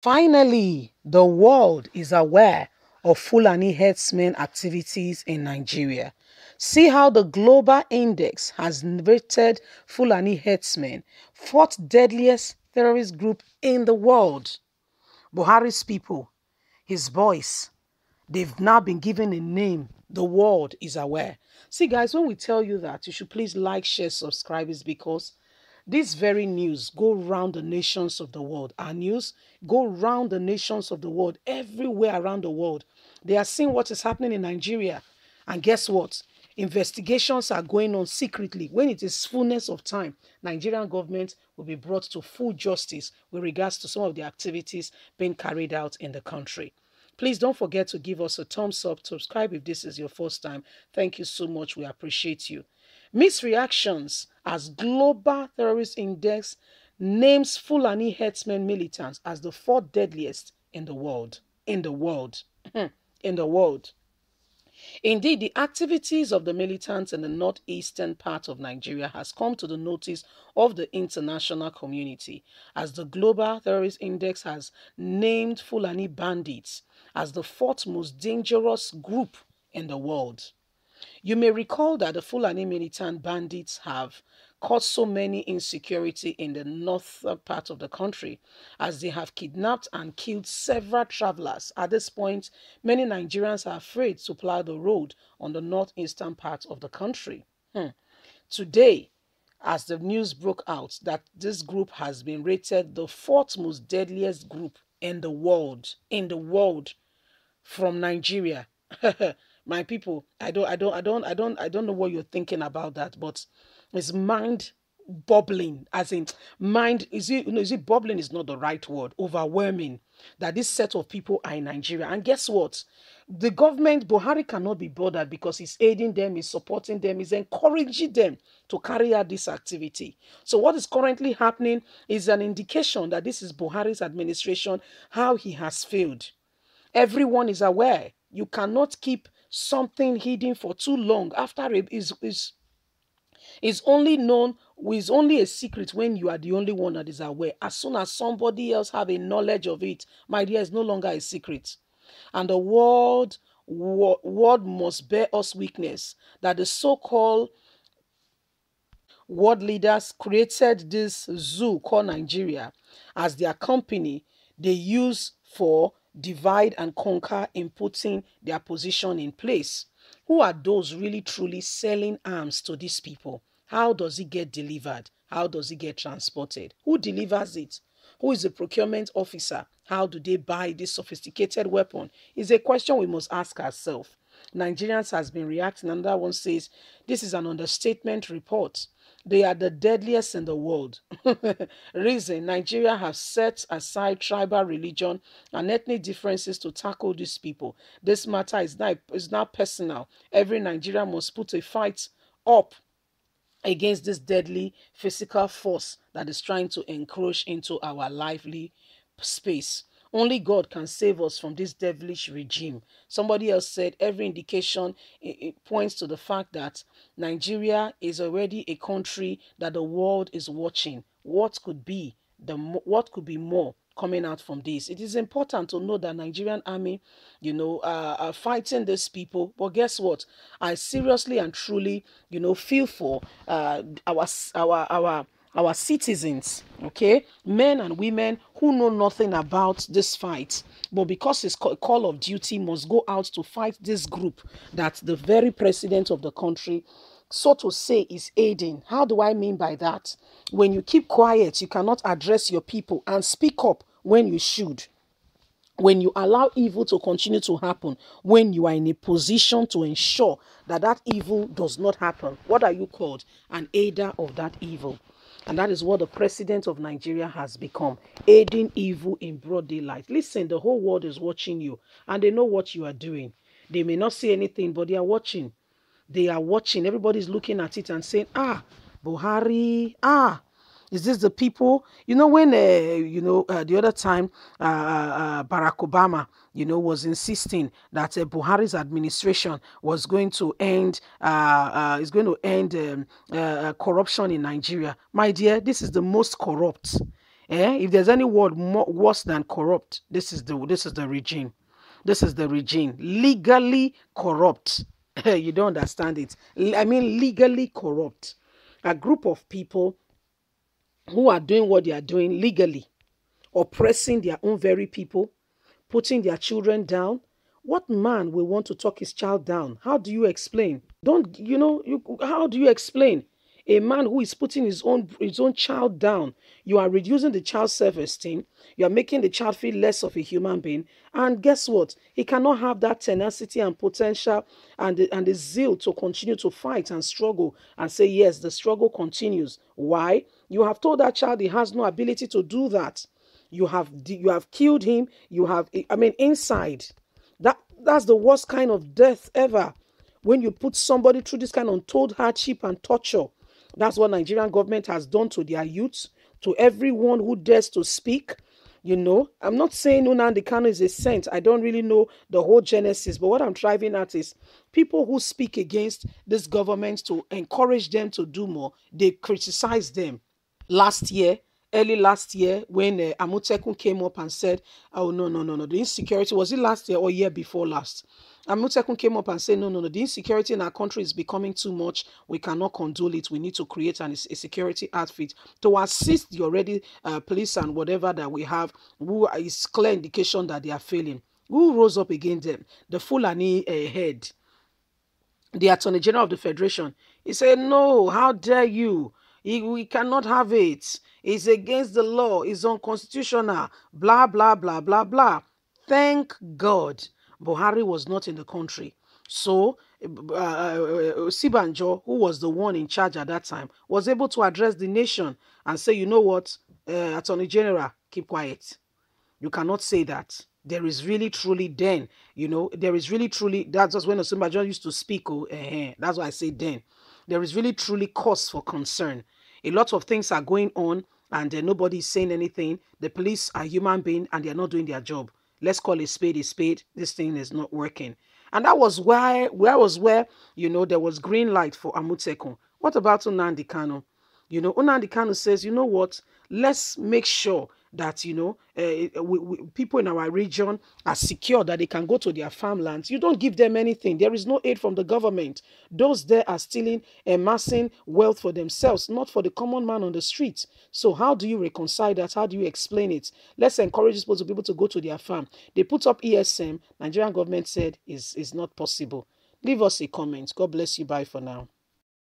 Finally, the world is aware of Fulani herdsmen activities in Nigeria. See how the global index has rated Fulani herdsmen fourth deadliest terrorist group in the world. Buhari's people, his boys, they've now been given a name. The world is aware. See, guys, when we tell you that, you should please like, share, subscribe, is because this very news go round the nations of the world. Our news go round the nations of the world, everywhere around the world. They are seeing what is happening in Nigeria. And guess what? Investigations are going on secretly. When it is fullness of time, Nigerian government will be brought to full justice with regards to some of the activities being carried out in the country. Please don't forget to give us a thumbs up, subscribe if this is your first time. Thank you so much. We appreciate you. Mixed reactions as Global Terrorist Index names Fulani herdsmen militants as the fourth deadliest in the world. In the world. In the world. Indeed, the activities of the militants in the northeastern part of Nigeria has come to the notice of the international community as the Global Terrorist Index has named Fulani bandits as the fourth most dangerous group in the world. You may recall that the Fulani militant bandits have caused so many insecurity in the northern part of the country as they have kidnapped and killed several travelers. At this point, many Nigerians are afraid to plow the road on the northeastern part of the country. Today, as the news broke out that this group has been rated the fourth most deadliest group in the world, from Nigeria. My people, I don't know what you're thinking about that, but it's mind bubbling, as in mind, is it bubbling is not the right word, overwhelming, that this set of people are in Nigeria. And guess what? The government, Buhari, cannot be bothered because he's aiding them, he's supporting them, he's encouraging them to carry out this activity. So what is currently happening is an indication that this is Buhari's administration, how he has failed. Everyone is aware. You cannot keep something hidden for too long. After it is only known, is only a secret when you are the only one that is aware. As soon as somebody else have a knowledge of it, my dear, it's no longer a secret. And the world must bear us witness that the so-called world leaders created this zoo called Nigeria as their company they use for divide and conquer in putting their position in place. Who are those really truly selling arms to these people? How does it get delivered? How does it get transported? Who delivers it? Who is the procurement officer? How do they buy this sophisticated weapon? Is a question we must ask ourselves. Nigerians has been reacting. Another one says, this is an understatement report. They are the deadliest in the world. Reason, Nigeria has set aside tribal, religion, and ethnic differences to tackle these people. This matter is now personal. Every Nigerian must put a fight up against this deadly physical force that is trying to encroach into our lively space. Only God can save us from this devilish regime. Somebody else said every indication it points to the fact that Nigeria is already a country that the world is watching. What could be more coming out from this? It is important to know that Nigerian army, are fighting these people. But guess what? I seriously and truly, feel for our citizens, okay, men and women who know nothing about this fight, but because it's a call of duty, must go out to fight this group that the very president of the country, so to say, is aiding. How do I mean by that? When you keep quiet, you cannot address your people and speak up when you should. When you allow evil to continue to happen, when you are in a position to ensure that that evil does not happen, what are you called? An aider of that evil. And that is what the president of Nigeria has become, aiding evil in broad daylight. Listen, the whole world is watching you and they know what you are doing. They may not say anything, but they are watching. They are watching. Everybody's looking at it and saying, Buhari, is this the people? When, the other time, Barack Obama, was insisting that Buhari's administration was going to end, corruption in Nigeria. My dear, this is the most corrupt. If there's any word worse than corrupt, this is the regime. This is the regime. Legally corrupt. You don't understand it. I mean, legally corrupt. A group of people who are doing what they are doing legally, oppressing their own very people, putting their children down. What man will want to talk his child down? How do you explain? Don't you know? How do you explain a man who is putting his own child down? You are reducing the child's self-esteem. You are making the child feel less of a human being. And guess what? He cannot have that tenacity and potential and the zeal to continue to fight and struggle and say, yes, the struggle continues. Why? You have told that child he has no ability to do that. You have killed him. You have, I mean, inside. That's the worst kind of death ever. When you put somebody through this kind of untold hardship and torture. That's what Nigerian government has done to their youth, to everyone who dares to speak. I'm not saying Nnamdi Kanu is a saint. I don't really know the whole genesis, but what I'm driving at is people who speak against this government to encourage them to do more, they criticize them. Early last year, when Amotekun came up and said, oh, no, the insecurity, was it last year or year before last? Amotekun came up and said, no, the insecurity in our country is becoming too much. We cannot condole it. We need to create a security outfit to assist the already police and whatever that we have, who is clear indication that they are failing. Who rose up against them? The Fulani head, the Attorney General of the Federation. He said, no, how dare you? We cannot have it. It's against the law. It's unconstitutional. Blah, blah, blah, blah, blah. Thank God Buhari was not in the country. So Sibanjo, who was the one in charge at that time, was able to address the nation and say, you know what, Attorney General, keep quiet. You cannot say that. There is really, truly then, there is really, truly, that's just when Osinbajo used to speak. That's why I say then. There is really, truly cause for concern. A lot of things are going on and nobody is saying anything. The police are human beings and they're not doing their job. Let's call a spade a spade. This thing is not working. And that was where there was green light for Amotekun. What about Nnamdi Kanu? Nnamdi Kanu says, you know what? Let's make sure that, people in our region are secure, that they can go to their farmlands. You don't give them anything. There is no aid from the government. Those there are stealing, amassing wealth for themselves, not for the common man on the streets. So how do you reconcile that? How do you explain it? Let's encourage these people to go to their farm. They put up ESM. Nigerian government said is not possible. Leave us a comment. God bless you. Bye for now.